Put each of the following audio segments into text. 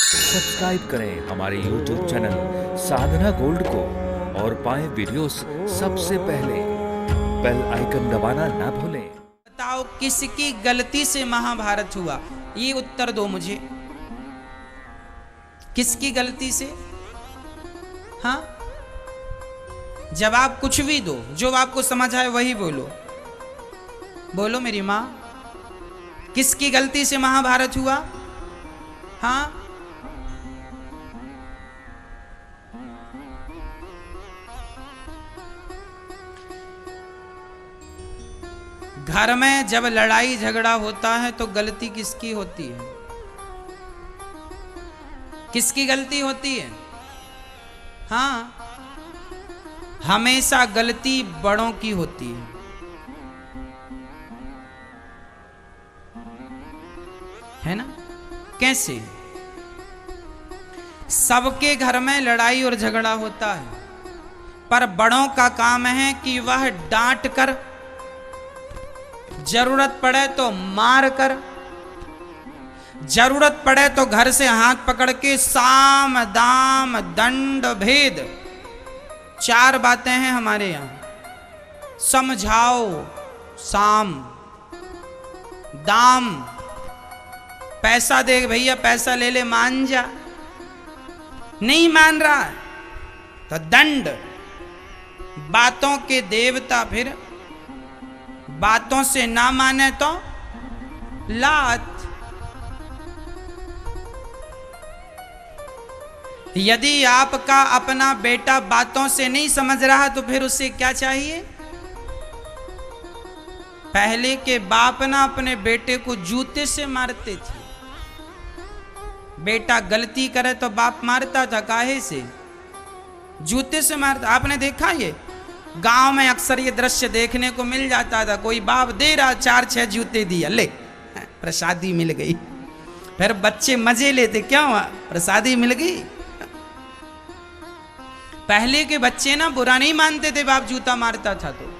Subscribe करें हमारे YouTube channel साधना gold को और पाएं वीडियोस सबसे पहले। बेल आइकन दबाना ना भूलें। बताओ किसकी गलती से महाभारत हुआ? ये उत्तर दो मुझे। किसकी गलती से? हाँ, जवाब कुछ भी दो, जो आपको समझ आए वही बोलो। बोलो मेरी माँ, किसकी गलती से महाभारत हुआ? हाँ, घर में जब लड़ाई झगड़ा होता है तो गलती किसकी होती है? किसकी गलती होती है? हाँ, हमेशा गलती बड़ों की होती है ना? कैसे? सबके घर में लड़ाई और झगड़ा होता है, पर बड़ों का काम है कि वह डांट कर, जरूरत पड़े तो मार कर, जरूरत पड़े तो घर से हाथ पकड़ के साम दाम दंड भेद, 4 बातें हैं हमारे यहां। समझाओ, साम, दाम, पैसा दे भैया, पैसा ले ले, मान जा, नहीं मान रहा है तो दंड। बातों के देवता फिर बातों से ना माने तो लात। यदि आपका अपना बेटा बातों से नहीं समझ रहा तो फिर उसे क्या चाहिए? पहले के बाप ना अपने बेटे को जूते से मारते थे। बेटा गलती करे तो बाप मारता था, काहे से? जूते से मारता। आपने देखा ये गांव में अक्सर ये दृश्य देखने को मिल जाता था। कोई बाप दे रहा, 4-6 जूते दिया, ले प्रसादी मिल गई। फिर बच्चे मजे लेते, क्या हुआ? प्रसादी मिल गई। पहले के बच्चे ना बुरा नहीं मानते थे बाप जूता मारता था तो,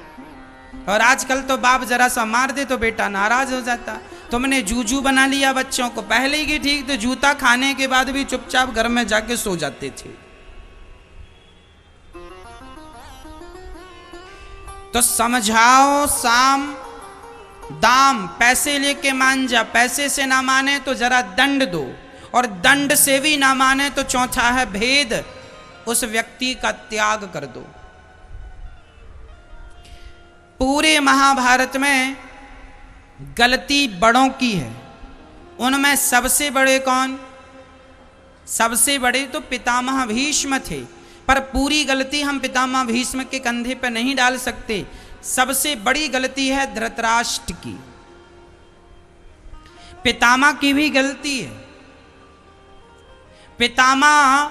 और आजकल तो बाप जरा सा मार दे तो बेटा नाराज हो जाता। तुमने जूजू बना लिया बच्चों को। पहले ही की ठीक, तो जूता खाने के बाद भी चुपचाप घर में जाके सो जाते थे। तो समझाओ, साम दाम, पैसे लेके मान जा, पैसे से ना माने तो जरा दंड दो, और दंड से भी ना माने तो चौथा है भेद, उस व्यक्ति का त्याग कर दो। पूरे महाभारत में गलती बड़ों की है। उनमें सबसे बड़े कौन? सबसे बड़े तो पितामह भीष्म थे, पर पूरी गलती हम पितामह भीष्म के कंधे पर नहीं डाल सकते। सबसे बड़ी गलती है धृतराष्ट्र की। पितामह की भी गलती है। पितामह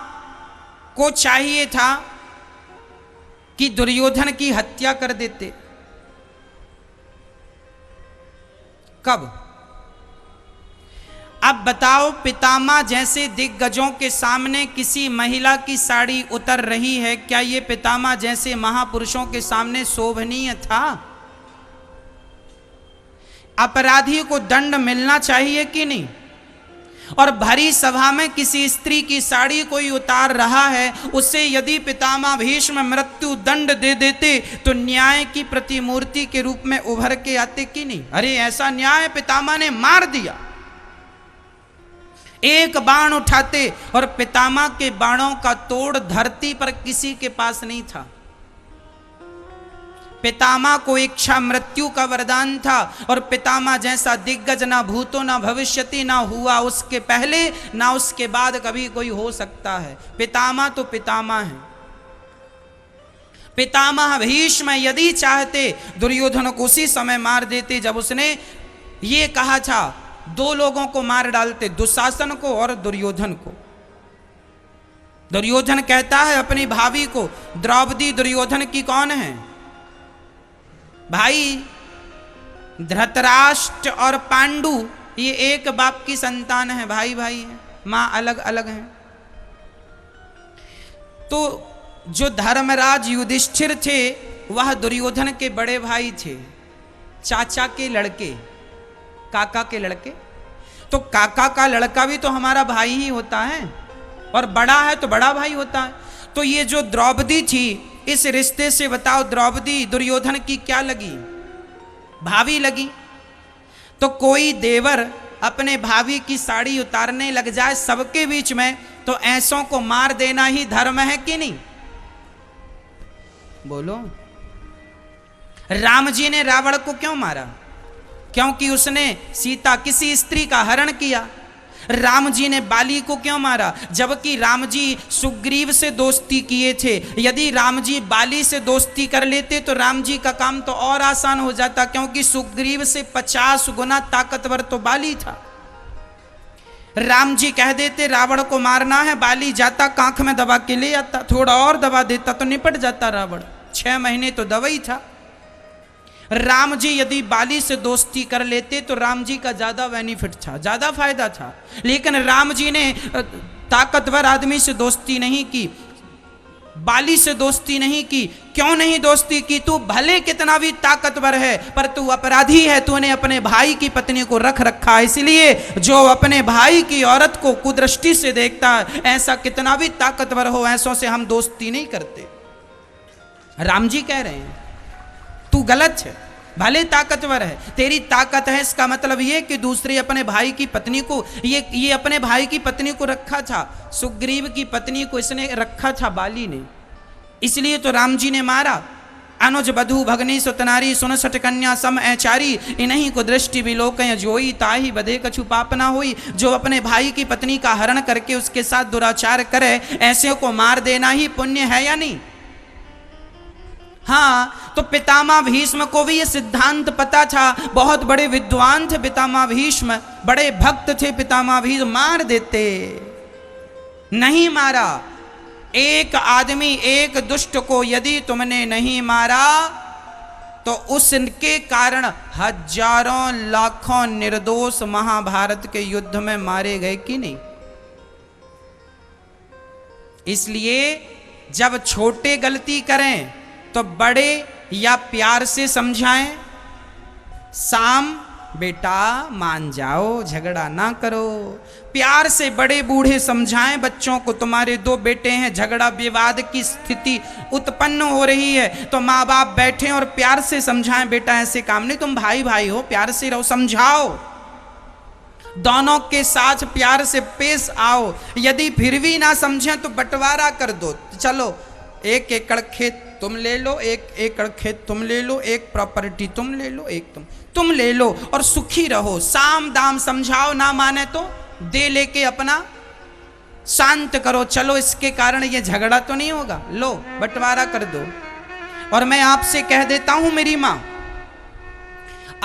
को चाहिए था कि दुर्योधन की हत्या कर देते। कब? अब बताओ, पितामह जैसे दिग्गजों के सामने किसी महिला की साड़ी उतर रही है, क्या ये पितामह जैसे महापुरुषों के सामने शोभनीय था? अपराधी को दंड मिलना चाहिए कि नहीं? और भरी सभा में किसी स्त्री की साड़ी कोई उतार रहा है, उससे यदि पितामह भीष्म मृत्यु दंड दे देते तो न्याय की प्रतिमूर्ति के रूप में उभर के आते कि नहीं? अरे ऐसा न्याय पितामह ने मार दिया। एक बाण उठाते और पितामह के बाणों का तोड़ धरती पर किसी के पास नहीं था। पितामह को इच्छा मृत्यु का वरदान था, और पितामह जैसा दिग्गज ना भूतो ना भविष्यति, ना हुआ उसके पहले ना उसके बाद कभी कोई हो सकता है। पितामह तो पितामह है। पितामह भीष्म यदि चाहते दुर्योधन को उसी समय मार देते जब उसने ये कहा था, 2 लोगों को मार डालते, दुशासन को और दुर्योधन को। दुर्योधन कहता है अपनी भाभी को, द्रौपदी दुर्योधन की कौन है? भाई। धृतराष्ट्र और पांडु ये एक बाप की संतान है, भाई भाई है, मां अलग अलग है। तो जो धर्मराज युधिष्ठिर थे वह दुर्योधन के बड़े भाई थे, चाचा के लड़के, काका के लड़के। तो काका का लड़का भी तो हमारा भाई ही होता है, और बड़ा है तो बड़ा भाई होता है। तो ये जो द्रौपदी थी, इस रिश्ते से बताओ द्रौपदी दुर्योधन की क्या लगी? भाभी लगी। तो कोई देवर अपने भाभी की साड़ी उतारने लग जाए सबके बीच में, तो ऐसों को मार देना ही धर्म है कि नहीं? बोलो। राम जी ने रावण को क्यों मारा? क्योंकि उसने सीता किसी स्त्री का हरण किया। राम जी ने बाली को क्यों मारा? जबकि राम जी सुग्रीव से दोस्ती किए थे। यदि राम जी बाली से दोस्ती कर लेते तो राम जी का काम तो और आसान हो जाता, क्योंकि सुग्रीव से 50 गुना ताकतवर तो बाली था। राम जी कह देते रावण को मारना है, बाली जाता कांख में दबा के ले आता, थोड़ा और दबा देता तो निपट जाता रावण। 6 महीने तो दवा ही था। राम जी यदि बाली से दोस्ती कर लेते तो राम जी का ज्यादा बेनिफिट था, ज्यादा फायदा था। लेकिन राम जी ने ताकतवर आदमी से दोस्ती नहीं की, बाली से दोस्ती नहीं की। क्यों नहीं दोस्ती की? तू भले कितना भी ताकतवर है, पर तू अपराधी है। तूने अपने भाई की पत्नी को रख रखा, इसलिए जो अपने भाई की औरत को कुदृष्टि से देखता है, ऐसा कितना भी ताकतवर हो, ऐसों से हम दोस्ती नहीं करते। राम जी कह रहे हैं तू गलत है, भले ताकतवर है, तेरी ताकत है, इसका मतलब ये कि दूसरे अपने भाई की पत्नी को, ये अपने भाई की पत्नी को रखा था, सुग्रीव की पत्नी को इसने रखा था बाली ने, इसलिए तो राम जी ने मारा। अनुज बधु भगनी सुतनारी सुन सट कन्या सम ऐचारी, इन्हीं को दृष्टि विलोक जोई ताही बधे कछु पाप ना होई। जो अपने भाई की पत्नी का हरण करके उसके साथ दुराचार करे, ऐसे को मार देना ही पुण्य है या नहीं? हाँ, तो पितामह भीष्म को भी ये सिद्धांत पता था, बहुत बड़े विद्वान थे पितामह भीष्म, बड़े भक्त थे पितामह भीष्म, मार देते, नहीं मारा। एक आदमी, एक दुष्ट को यदि तुमने नहीं मारा तो उसके कारण हजारों लाखों निर्दोष महाभारत के युद्ध में मारे गए कि नहीं? इसलिए जब छोटे गलती करें तो बड़े या प्यार से समझाएं, शाम बेटा मान जाओ, झगड़ा ना करो। प्यार से बड़े बूढ़े समझाएं बच्चों को, तुम्हारे 2 बेटे हैं, झगड़ा विवाद की स्थिति उत्पन्न हो रही है, तो माँ बाप बैठे और प्यार से समझाएं, बेटा ऐसे काम नहीं, तुम भाई भाई हो, प्यार से रहो, समझाओ, दोनों के साथ प्यार से पेश आओ। यदि फिर भी ना समझें तो बंटवारा कर दो, चलो 1 एकड़ खेत तुम ले लो, 1 एकड़ खेत तुम ले लो, 1 प्रॉपर्टी तुम ले लो, 1 तुम ले लो, और सुखी रहो। साम दाम समझाओ, ना माने तो दे लेके अपना शांत करो। चलो इसके कारण ये झगड़ा तो नहीं होगा, लो बंटवारा कर दो। और मैं आपसे कह देता हूं मेरी मां,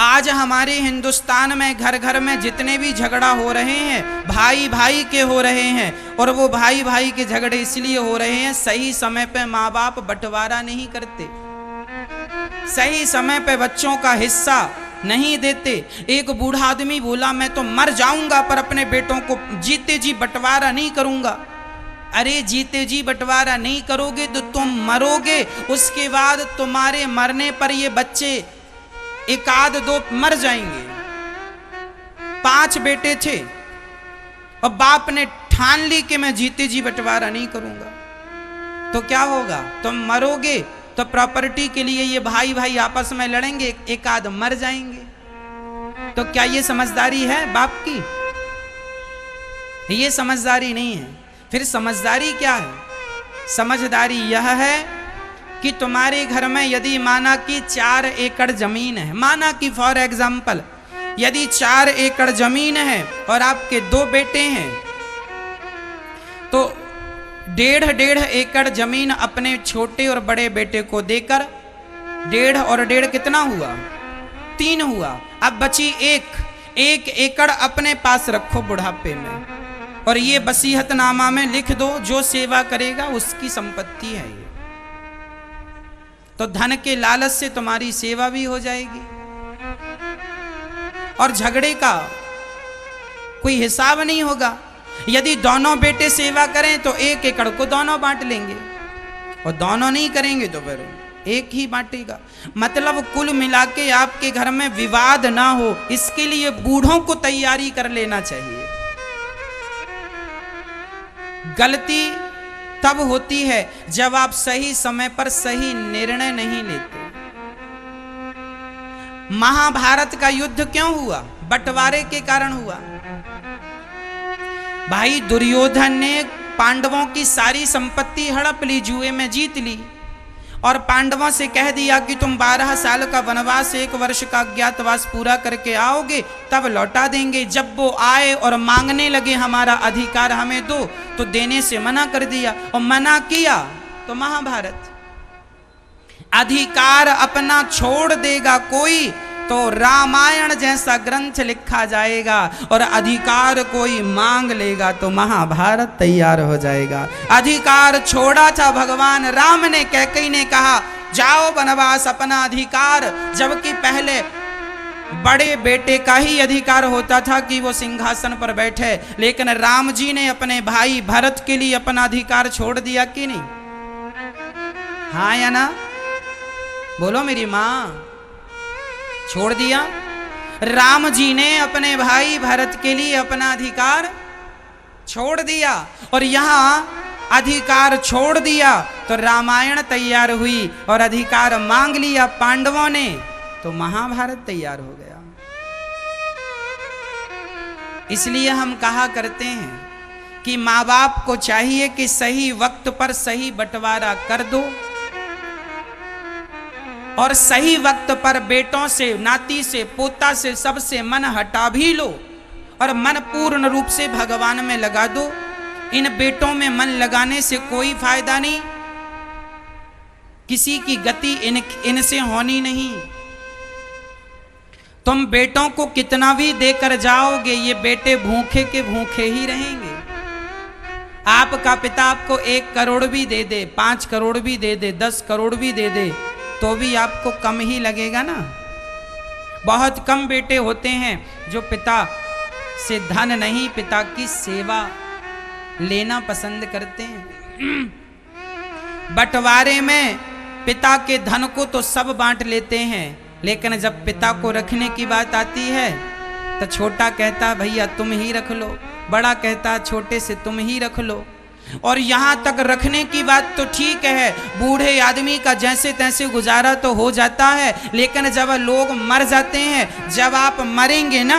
आज हमारे हिंदुस्तान में घर घर में जितने भी झगड़ा हो रहे हैं, भाई भाई के हो रहे हैं, और वो भाई भाई के झगड़े इसलिए हो रहे हैं, सही समय पे माँ बाप बंटवारा नहीं करते, सही समय पे बच्चों का हिस्सा नहीं देते। एक बूढ़ा आदमी बोला मैं तो मर जाऊंगा पर अपने बेटों को जीते जी बंटवारा नहीं करूंगा। अरे जीते जी बंटवारा नहीं करोगे तो तुम मरोगे, उसके बाद तुम्हारे मरने पर ये बच्चे 1-2 मर जाएंगे। 5 बेटे थे और बाप ने ठान ली कि मैं जीते जी बंटवारा नहीं करूंगा, तो क्या होगा? तुम मरोगे तो प्रॉपर्टी के लिए ये भाई भाई आपस में लड़ेंगे, 1-2 मर जाएंगे। तो क्या ये समझदारी है बाप की? ये समझदारी नहीं है। फिर समझदारी क्या है? समझदारी यह है कि तुम्हारे घर में यदि माना कि 4 एकड़ जमीन है, माना कि फॉर एग्जाम्पल यदि 4 एकड़ जमीन है और आपके 2 बेटे हैं, तो 1.5 एकड़ जमीन अपने छोटे और बड़े बेटे को देकर 1.5 और 1.5 कितना हुआ? 3 हुआ। अब बची 1 एकड़ अपने पास रखो बुढ़ापे में, और ये वसीयतनामा में लिख दो, जो सेवा करेगा उसकी संपत्ति है ये। तो धन के लालच से तुम्हारी सेवा भी हो जाएगी और झगड़े का कोई हिसाब नहीं होगा। यदि दोनों बेटे सेवा करें तो 1 एकड़ को दोनों बांट लेंगे, और दोनों नहीं करेंगे तो फिर एक ही बांटेगा। मतलब कुल मिला के आपके घर में विवाद ना हो, इसके लिए बूढ़ों को तैयारी कर लेना चाहिए। गलती तब होती है जब आप सही समय पर सही निर्णय नहीं लेते। महाभारत का युद्ध क्यों हुआ? बंटवारे के कारण हुआ। भाई दुर्योधन ने पांडवों की सारी संपत्ति हड़प ली, जुए में जीत ली, और पांडवों से कह दिया कि तुम 12 साल का वनवास, 1 वर्ष का अज्ञातवास पूरा करके आओगे तब लौटा देंगे। जब वो आए और मांगने लगे हमारा अधिकार हमें दो, तो देने से मना कर दिया, और मना किया तो महाभारत। अधिकार अपना छोड़ देगा कोई तो रामायण जैसा ग्रंथ लिखा जाएगा, और अधिकार कोई मांग लेगा तो महाभारत तैयार हो जाएगा। अधिकार छोड़ा था भगवान राम ने, कैकेयी ने कहा जाओ वनवास, अपना अधिकार, जबकि पहले बड़े बेटे का ही अधिकार होता था कि वो सिंहासन पर बैठे, लेकिन राम जी ने अपने भाई भरत के लिए अपना अधिकार छोड़ दिया कि नहीं? हाँ या ना? बोलो मेरी मां। छोड़ दिया। राम जी ने अपने भाई भरत के लिए अपना अधिकार छोड़ दिया, और यहां अधिकार छोड़ दिया तो रामायण तैयार हुई, और अधिकार मांग लिया पांडवों ने तो महाभारत तैयार हो गया। इसलिए हम कहा करते हैं कि माँ बाप को चाहिए कि सही वक्त पर सही बंटवारा कर दो, और सही वक्त पर बेटों से, नाती से, पोता से, सबसे मन हटा भी लो, और मन पूर्ण रूप से भगवान में लगा दो। इन बेटों में मन लगाने से कोई फायदा नहीं, किसी की गति इनसे होनी नहीं। तुम बेटों को कितना भी देकर जाओगे, ये बेटे भूखे के भूखे ही रहेंगे। आपका पिता आपको 1 करोड़ भी दे दे, 5 करोड़ भी दे दे, 10 करोड़ भी दे दे, तो भी आपको कम ही लगेगा ना। बहुत कम बेटे होते हैं जो पिता से धन नहीं, पिता की सेवा लेना पसंद करते हैं। बंटवारे में पिता के धन को तो सब बांट लेते हैं, लेकिन जब पिता को रखने की बात आती है तो छोटा कहता भैया तुम ही रख लो, बड़ा कहता छोटे से तुम ही रख लो। और यहां तक रखने की बात तो ठीक है, बूढ़े आदमी का जैसे तैसे गुजारा तो हो जाता है, लेकिन जब लोग मर जाते हैं, जब आप मरेंगे ना,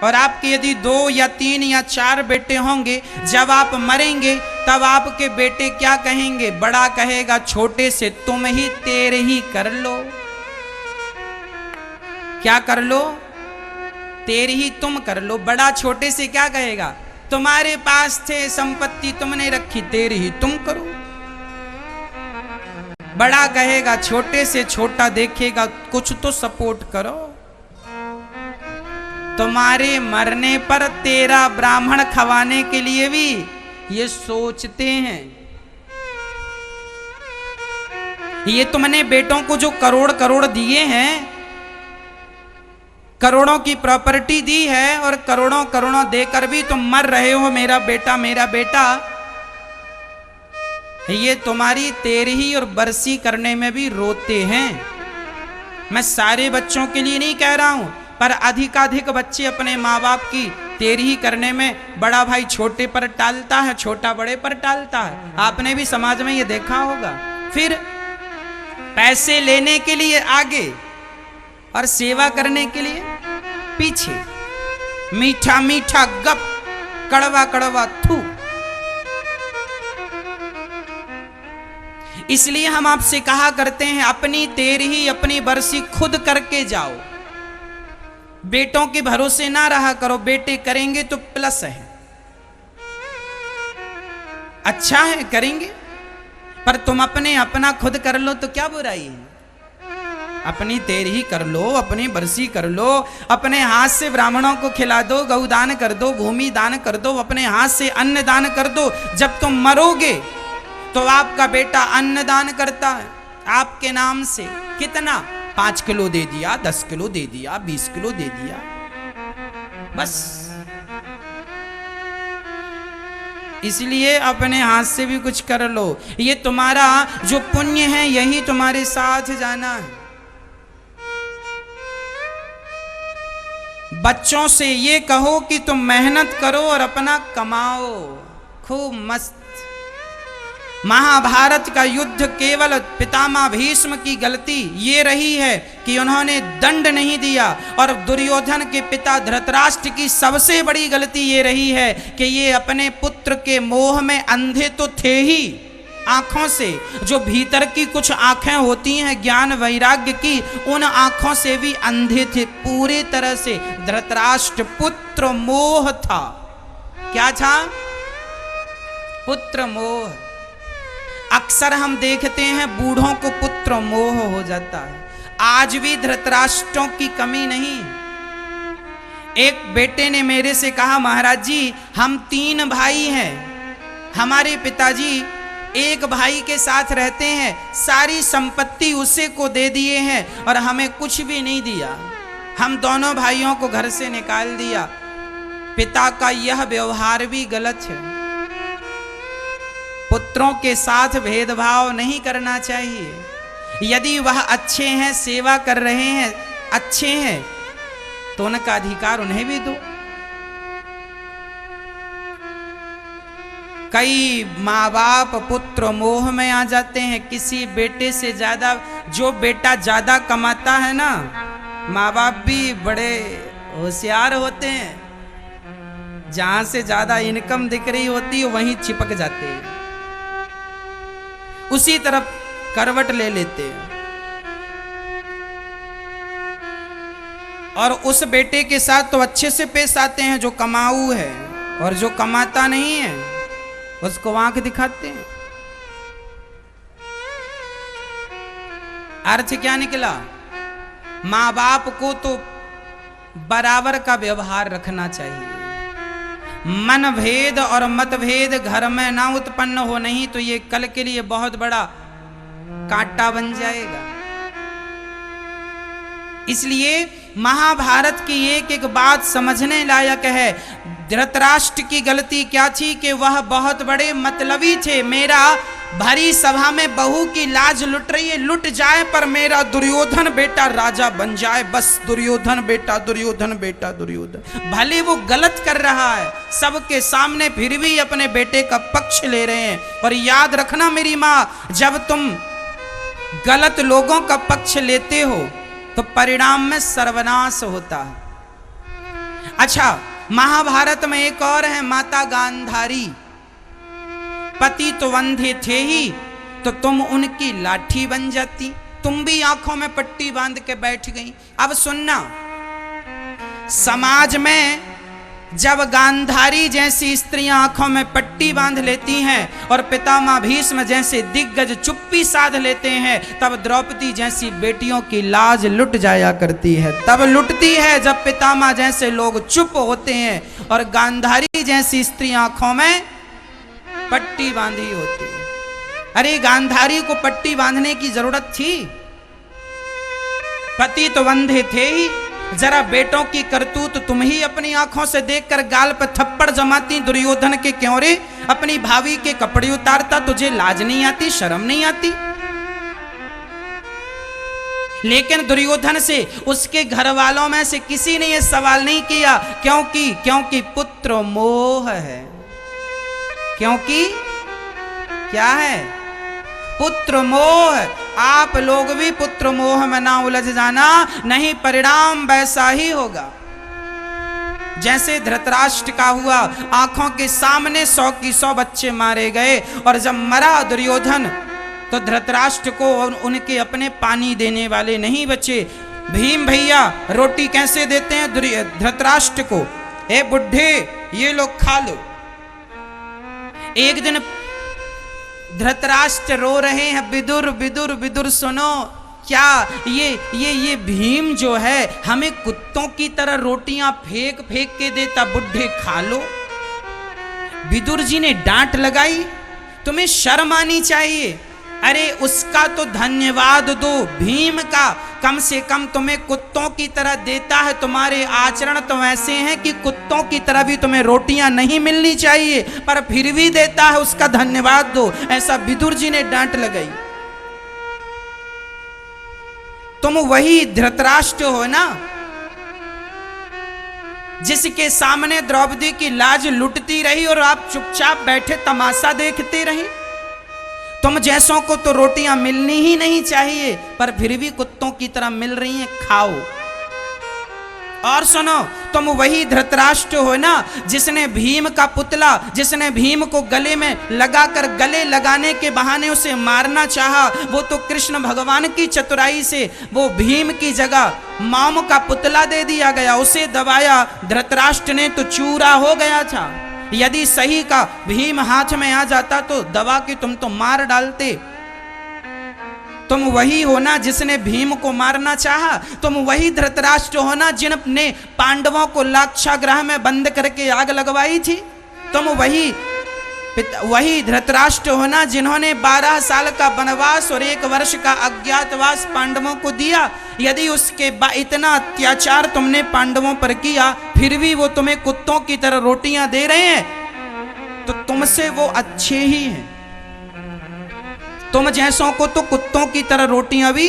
और आपके यदि 2 या 3 या 4 बेटे होंगे, जब आप मरेंगे तब आपके बेटे क्या कहेंगे? बड़ा कहेगा छोटे से तुम ही तेरे ही कर लो। क्या कर लो? तेरे ही तुम कर लो। बड़ा छोटे से क्या कहेगा? तुम्हारे पास थे संपत्ति तुमने रखी, तेरे ही तुम करो। बड़ा कहेगा छोटे से, छोटा देखेगा कुछ तो सपोर्ट करो। तुम्हारे मरने पर तेरा ब्राह्मण खवाने के लिए भी ये सोचते हैं। ये तुमने बेटों को जो करोड़ करोड़ दिए हैं, करोड़ों की प्रॉपर्टी दी है, और करोड़ों करोड़ों देकर भी तुम मर रहे हो मेरा बेटा मेरा बेटा, ये तुम्हारी तेरही और बरसी करने में भी रोते हैं। मैं सारे बच्चों के लिए नहीं कह रहा हूं, पर अधिकाधिक बच्चे अपने माँ बाप की तेरही करने में बड़ा भाई छोटे पर टालता है, छोटा बड़े पर टालता है। आपने भी समाज में ये देखा होगा। फिर पैसे लेने के लिए आगे और सेवा करने के लिए पीछे। मीठा मीठा गप, कड़वा कड़वा थू। इसलिए हम आपसे कहा करते हैं अपनी तेरही अपनी बरसी खुद करके जाओ, बेटों के भरोसे ना रहा करो। बेटे करेंगे तो प्लस है, अच्छा है करेंगे, पर तुम अपना खुद कर लो तो क्या बुराई है। अपनी तेरही कर लो, अपनी बरसी कर लो, अपने हाथ से ब्राह्मणों को खिला दो, गौदान कर दो, भूमि दान कर दो, अपने हाथ से अन्न दान कर दो। जब तुम मरोगे तो आपका बेटा अन्न दान करता है आपके नाम से। कितना? 5 किलो दे दिया, 10 किलो दे दिया, 20 किलो दे दिया, बस। इसलिए अपने हाथ से भी कुछ कर लो। ये तुम्हारा जो पुण्य है यही तुम्हारे साथ जाना है। बच्चों से ये कहो कि तुम मेहनत करो और अपना कमाओ खूब मस्त। महाभारत का युद्ध केवल पितामह भीष्म की गलती ये रही है कि उन्होंने दंड नहीं दिया, और दुर्योधन के पिता धृतराष्ट्र की सबसे बड़ी गलती ये रही है कि ये अपने पुत्र के मोह में अंधे तो थे ही, आंखों से जो भीतर की कुछ आंखें होती हैं ज्ञान वैराग्य की, उन आंखों से भी अंधे थे पूरी तरह से। धृतराष्ट्र पुत्र मोह था। क्या था? पुत्र मोह। अक्सर हम देखते हैं बूढ़ों को पुत्र मोह हो जाता है। आज भी धृतराष्ट्रों की कमी नहीं। एक बेटे ने मेरे से कहा, महाराज जी हम 3 भाई हैं, हमारे पिताजी एक भाई के साथ रहते हैं, सारी संपत्ति उसे को दे दिए हैं और हमें कुछ भी नहीं दिया, हम दोनों भाइयों को घर से निकाल दिया। पिता का यह व्यवहार भी गलत है। पुत्रों के साथ भेदभाव नहीं करना चाहिए। यदि वह अच्छे हैं, सेवा कर रहे हैं, अच्छे हैं, तो उनका अधिकार उन्हें भी दो। कई माँ बाप पुत्र मोह में आ जाते हैं। किसी बेटे से ज्यादा, जो बेटा ज्यादा कमाता है ना, माँ बाप भी बड़े होशियार होते हैं। जहां से ज्यादा इनकम दिख रही होती है वहीं चिपक जाते हैं, उसी तरफ करवट ले लेते हैं। और उस बेटे के साथ तो अच्छे से पेश आते हैं जो कमाऊ है, और जो कमाता नहीं है उसको आंख दिखाते हैं। अर्थ क्या निकला? मां बाप को तो बराबर का व्यवहार रखना चाहिए। मन भेद और मतभेद घर में ना उत्पन्न हो, नहीं तो ये कल के लिए बहुत बड़ा कांटा बन जाएगा। इसलिए महाभारत की एक एक बात समझने लायक है। धृतराष्ट्र की गलती क्या थी कि वह बहुत बड़े मतलबी थे। मेरा भरी सभा में बहू की लाज लुट रही है, लुट जाए पर मेरा दुर्योधन बेटा राजा बन जाए, बस दुर्योधन बेटा, दुर्योधन बेटा, दुर्योधन। भले वो गलत कर रहा है सबके सामने, फिर भी अपने बेटे का पक्ष ले रहे हैं। और याद रखना मेरी माँ, जब तुम गलत लोगों का पक्ष लेते हो तो परिणाम में सर्वनाश होता है। अच्छा, महाभारत में एक और है माता गांधारी। पति तो अंधे थे ही, तो तुम उनकी लाठी बन जाती, तुम भी आंखों में पट्टी बांध के बैठ गई। अब सुनना, समाज में जब गांधारी जैसी स्त्रियां आंखों में पट्टी बांध लेती हैं और पितामह भीष्म जैसे दिग्गज चुप्पी साध लेते हैं, तब द्रौपदी जैसी बेटियों की लाज लुट जाया करती है। तब लुटती है जब पितामह जैसे लोग चुप होते हैं और गांधारी जैसी स्त्री आंखों में पट्टी बांधी होती है। अरे गांधारी को पट्टी बांधने की जरूरत थी? पति तो अंधे थे ही, जरा बेटों की करतूत तुम ही अपनी आंखों से देखकर गाल पर थप्पड़ जमाती। दुर्योधन के क्यों रे अपनी भाभी के कपड़े उतारता? तुझे लाज नहीं आती, शर्म नहीं आती? लेकिन दुर्योधन से, उसके घर वालों में से किसी ने यह सवाल नहीं किया। क्योंकि पुत्र मोह है। क्योंकि क्या है? पुत्र मोह। आप लोग भी पुत्र मोह में ना उलझ जाना, नहीं परिणाम वैसा ही होगा जैसे धृतराष्ट्र का हुआ। आंखों के सामने 100 की 100 बच्चे मारे गए, और जब मरा दुर्योधन तो धृतराष्ट्र को उनके अपने पानी देने वाले नहीं बचे। भीम भैया रोटी कैसे देते हैं धृतराष्ट्र को? ए बुढ़े, ये लोग खा लो। एक दिन धृतराष्ट्र रो रहे हैं, विदुर विदुर विदुर सुनो, क्या ये भीम जो है हमें कुत्तों की तरह रोटियां फेंक फेंक के देता, बुढ़े खा लो। विदुर जी ने डांट लगाई, तुम्हें शर्म आनी चाहिए। अरे उसका तो धन्यवाद दो, भीम का कम से कम तुम्हें कुत्तों की तरह देता है। तुम्हारे आचरण तो ऐसे हैं कि कुत्तों की तरह भी तुम्हें रोटियां नहीं मिलनी चाहिए, पर फिर भी देता है, उसका धन्यवाद दो। ऐसा विदुर जी ने डांट लगाई। तुम वही धृतराष्ट्र हो ना, जिसके सामने द्रौपदी की लाज लुटती रही और आप चुपचाप बैठे तमाशा देखते रहे। तुम जैसों को तो रोटियां मिलनी ही नहीं चाहिए, पर फिर भी कुत्तों की तरह मिल रही हैं, खाओ। और सुनो, तुम वही धृतराष्ट्र हो ना, जिसने भीम का पुतला, जिसने भीम को गले में लगाकर गले लगाने के बहाने उसे मारना चाहा। वो तो कृष्ण भगवान की चतुराई से वो भीम की जगह माम का पुतला दे दिया गया, उसे दबाया। धृतराष्ट्र ने तो चूरा हो गया था। यदि सही का भीम हाथ में आ जाता तो दबा के तुम तो मार डालते। तुम वही हो ना जिसने भीम को मारना चाहा। तुम वही धृतराष्ट्र हो ना जिनने पांडवों को लाक्षागृह में बंद करके आग लगवाई थी। तुम वही धृतराष्ट्र हो ना जिन्होंने 12 साल का वनवास और 1 वर्ष का अज्ञातवास पांडवों को दिया। यदि उसके इतना अत्याचार तुमने पांडवों पर किया, फिर भी वो तुम्हें कुत्तों की तरह रोटियां दे रहे हैं, तो तुमसे वो अच्छे ही हैं। तुम जैसों को तो कुत्तों की तरह रोटियां भी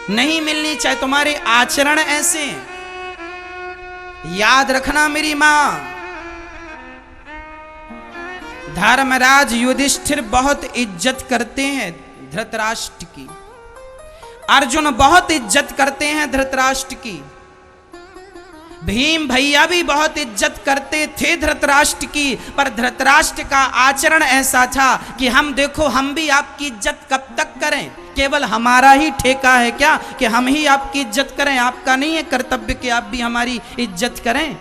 नहीं मिलनी चाहिए। तुम्हारे आचरण ऐसे हैं। याद रखना मेरी मां, धर्मराज युधिष्ठिर बहुत इज्जत करते हैं धृतराष्ट्र की। अर्जुन बहुत इज्जत करते हैं धृतराष्ट्र की। भीम भैया भी बहुत इज्जत करते थे धृतराष्ट्र की, पर धृतराष्ट्र का आचरण ऐसा था कि हम देखो, हम भी आपकी इज्जत कब तक करें? केवल हमारा ही ठेका है क्या कि हम ही आपकी इज्जत करें? आपका नहीं है कर्तव्य कि आप भी हमारी इज्जत करें?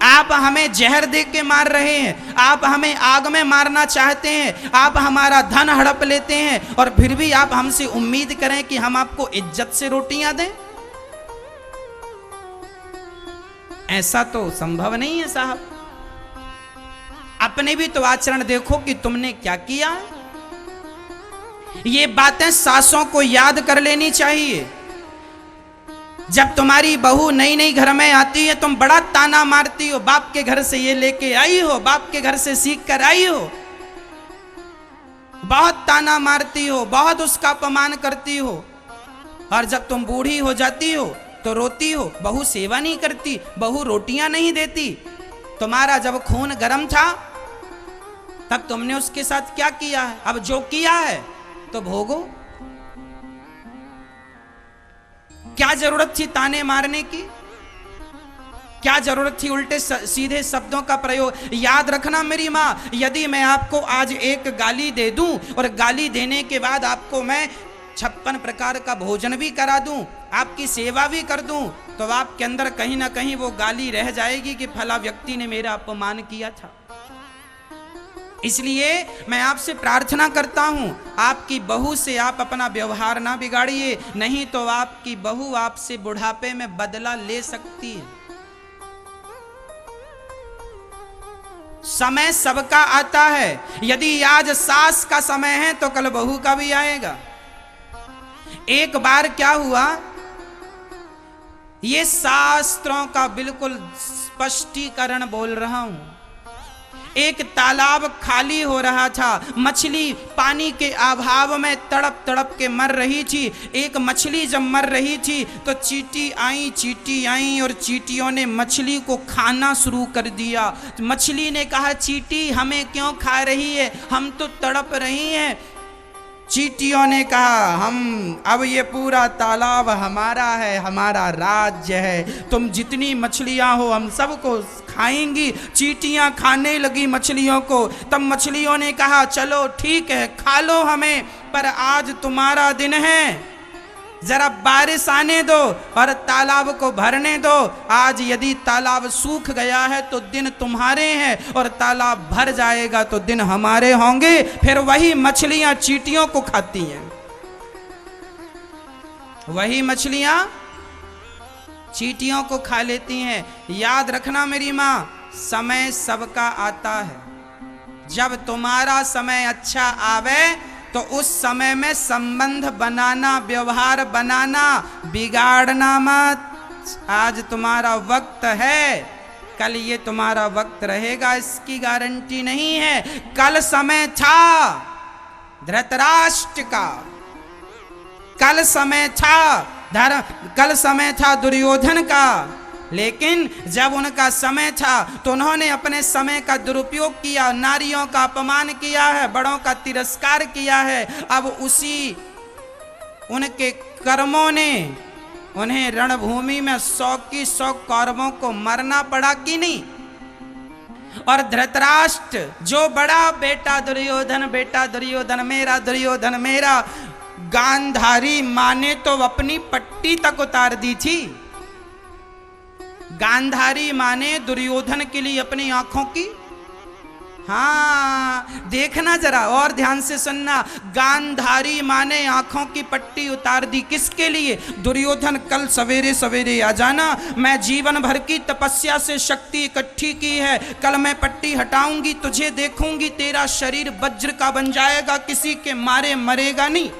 आप हमें जहर दे के मार रहे हैं, आप हमें आग में मारना चाहते हैं, आप हमारा धन हड़प लेते हैं, और फिर भी आप हमसे उम्मीद करें कि हम आपको इज्जत से रोटियां दें? ऐसा तो संभव नहीं है साहब। अपने भी तो आचरण देखो कि तुमने क्या किया है। ये बातें सासों को याद कर लेनी चाहिए। जब तुम्हारी बहू नई नई घर में आती है, तुम बड़ा ताना मारती हो, बाप के घर से ये लेके आई हो, बाप के घर से सीख कर आई हो, बहुत ताना मारती हो, बहुत उसका अपमान करती हो। और जब तुम बूढ़ी हो जाती हो तो रोती हो, बहू सेवा नहीं करती, बहू रोटियां नहीं देती। तुम्हारा जब खून गर्म था तब तुमने उसके साथ क्या किया है? अब जो किया है तो भोगो। क्या जरूरत थी ताने मारने की? क्या जरूरत थी उल्टे सीधे शब्दों का प्रयोग? याद रखना मेरी मां, यदि मैं आपको आज एक गाली दे दूं और गाली देने के बाद आपको मैं 56 प्रकार का भोजन भी करा दूं, आपकी सेवा भी कर दूं, तो आपके अंदर कहीं ना कहीं वो गाली रह जाएगी कि फला व्यक्ति ने मेरा अपमान किया था। इसलिए मैं आपसे प्रार्थना करता हूं, आपकी बहू से आप अपना व्यवहार ना बिगाड़िए, नहीं तो आपकी बहू आपसे बुढ़ापे में बदला ले सकती है। समय सबका आता है। यदि आज सास का समय है तो कल बहू का भी आएगा। एक बार क्या हुआ, ये शास्त्रों का बिल्कुल स्पष्टीकरण बोल रहा हूं। एक तालाब खाली हो रहा था, मछली पानी के अभाव में तड़प तड़प के मर रही थी। एक मछली जब मर रही थी तो चींटी आई और चींटियों ने मछली को खाना शुरू कर दिया। मछली ने कहा, चींटी हमें क्यों खा रही है, हम तो तड़प रही हैं। चींटियों ने कहा, हम अब ये पूरा तालाब हमारा है, हमारा राज्य है, तुम जितनी मछलियां हो हम सबको खाएंगी। चींटियां खाने लगी मछलियों को। तब मछलियों ने कहा, चलो ठीक है, खा लो हमें, पर आज तुम्हारा दिन है, जरा बारिश आने दो और तालाब को भरने दो। आज यदि तालाब सूख गया है तो दिन तुम्हारे हैं, और तालाब भर जाएगा तो दिन हमारे होंगे। फिर वही मछलियां चींटियों को खाती हैं, वही मछलियां चींटियों को खा लेती हैं। याद रखना मेरी मां, समय सबका आता है। जब तुम्हारा समय अच्छा आवे तो उस समय में संबंध बनाना, व्यवहार बनाना, बिगाड़ना मत। आज तुम्हारा वक्त है, कल ये तुम्हारा वक्त रहेगा, इसकी गारंटी नहीं है। कल समय था धृतराष्ट्र का, कल समय था कल समय था दुर्योधन का, लेकिन जब उनका समय था तो उन्होंने अपने समय का दुरुपयोग किया, नारियों का अपमान किया है, बड़ों का तिरस्कार किया है। अब उसी उनके कर्मों ने उन्हें रणभूमि में 100 की 100 कौरवों को मरना पड़ा कि नहीं। और धृतराष्ट्र जो बड़ा बेटा दुर्योधन मेरा, गांधारी माँ ने तो अपनी पट्टी तक उतार दी थी। गांधारी माँ ने दुर्योधन के लिए अपनी आंखों की, हाँ देखना जरा और ध्यान से सुनना, गांधारी माँ ने आंखों की पट्टी उतार दी। किसके लिए? दुर्योधन कल सवेरे सवेरे आ जाना, मैं जीवन भर की तपस्या से शक्ति इकट्ठी की है, कल मैं पट्टी हटाऊंगी, तुझे देखूंगी, तेरा शरीर वज्र का बन जाएगा, किसी के मारे मरेगा नहीं।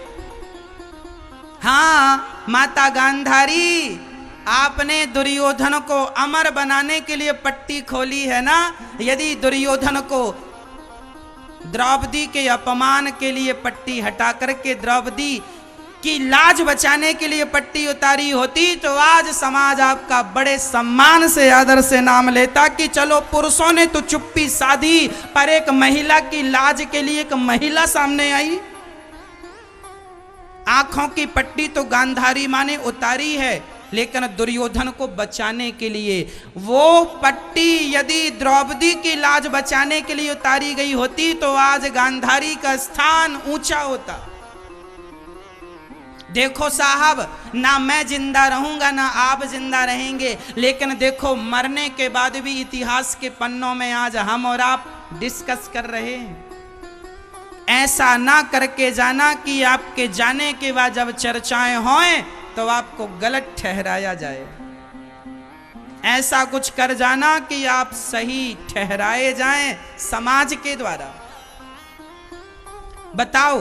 हाँ माता गांधारी, आपने दुर्योधन को अमर बनाने के लिए पट्टी खोली है ना। यदि दुर्योधन को द्रौपदी के अपमान के लिए पट्टी हटा करके द्रौपदी की लाज बचाने के लिए पट्टी उतारी होती तो आज समाज आपका बड़े सम्मान से, आदर से नाम लेता कि चलो पुरुषों ने तो चुप्पी साधी, पर एक महिला की लाज के लिए एक महिला सामने आई। आंखों की पट्टी तो गांधारी माँ ने उतारी है, लेकिन दुर्योधन को बचाने के लिए वो पट्टी यदि द्रौपदी की लाज बचाने के लिए उतारी गई होती तो आज गांधारी का स्थान ऊंचा होता। देखो साहब, ना मैं जिंदा रहूंगा ना आप जिंदा रहेंगे, लेकिन देखो मरने के बाद भी इतिहास के पन्नों में आज हम और आप डिस्कस कर रहे हैं। ऐसा ना करके जाना कि आपके जाने के बाद जब चर्चाएं हों तो आपको गलत ठहराया जाए। ऐसा कुछ कर जाना कि आप सही ठहराए जाएं समाज के द्वारा। बताओ,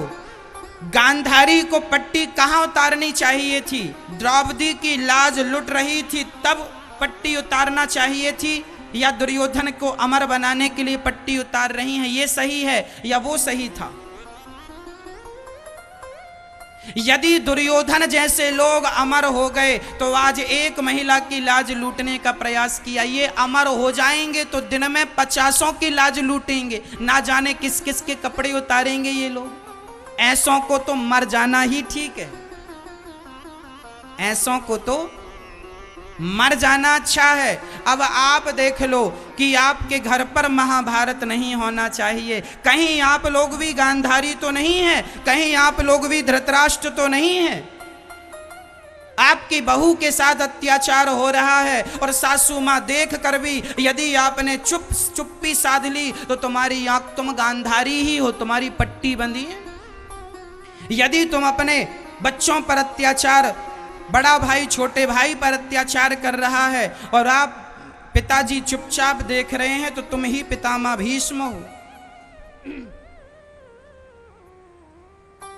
गांधारी को पट्टी कहां उतारनी चाहिए थी? द्रौपदी की लाज लुट रही थी तब पट्टी उतारना चाहिए थी, या दुर्योधन को अमर बनाने के लिए पट्टी उतार रही हैं, ये सही है या वो सही था? यदि दुर्योधन जैसे लोग अमर हो गए तो आज एक महिला की लाज लूटने का प्रयास किया, ये अमर हो जाएंगे तो दिन में 50 की लाज लूटेंगे, ना जाने किस किस के कपड़े उतारेंगे ये लोग। ऐसों को तो मर जाना ही ठीक है, ऐसों को तो मर जाना अच्छा है। अब आप देख लो कि आपके घर पर महाभारत नहीं होना चाहिए, कहीं आप लोग भी गांधारी तो नहीं है, कहीं आप लोग भी धृतराष्ट्र तो नहीं है। आपकी बहू के साथ अत्याचार हो रहा है और सासू माँ देख कर भी यदि आपने चुप्पी साध ली तो तुम्हारी आंख, तुम गांधारी ही हो, तुम्हारी पट्टी बंधी है। यदि तुम अपने बच्चों पर अत्याचार, बड़ा भाई छोटे भाई पर अत्याचार कर रहा है और आप पिताजी चुपचाप देख रहे हैं तो तुम ही पितामह भीष्म हो।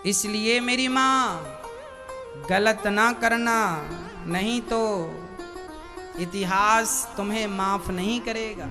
इसलिए मेरी मां, गलत ना करना, नहीं तो इतिहास तुम्हें माफ नहीं करेगा।